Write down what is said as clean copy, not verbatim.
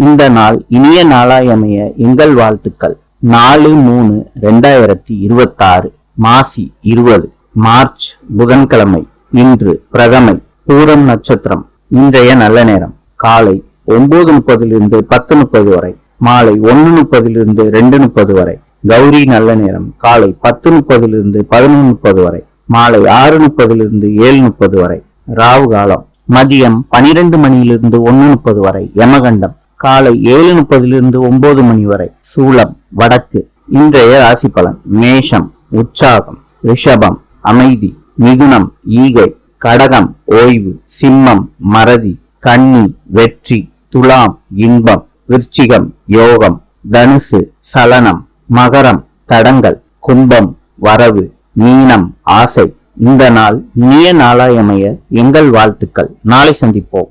இந்த நாள் இனிய நாளாய் அமைய எங்கள் வாழ்த்துக்கள். 4/3/2026 மாசி 20 மார்ச் புதன்கிழமை. இன்று பிரதமை, பூரம் நட்சத்திரம். இன்றைய நல்ல நேரம் காலை 9:30 10:30 வரை, மாலை 1:30 2:30 வரை. கௌரி நல்ல நேரம் காலை 10:30 11:30 வரை, மாலை 6:30 7:30 வரை. ராவு காலம் மதியம் 12 மணியிலிருந்து 1:30 வரை. யமகண்டம் காலை 7:30 9 மணி வரை. சூலம் வடக்கு. இன்றைய ராசி பலன். மேஷம் உற்சாகம், ரிஷபம் அமைதி, மிதுனம் ஈகை, கடகம் ஓய்வு, சிம்மம் மறதி, கன்னி வெற்றி, துலாம் இன்பம், விருச்சிகம் யோகம், தனுசு சலனம், மகரம் தடங்கள், கும்பம் வரவு, மீனம் ஆசை. இந்த நாள் இனிய நாளாய் அமைய எங்கள் வாழ்த்துக்கள். நாளை சந்திப்போம்.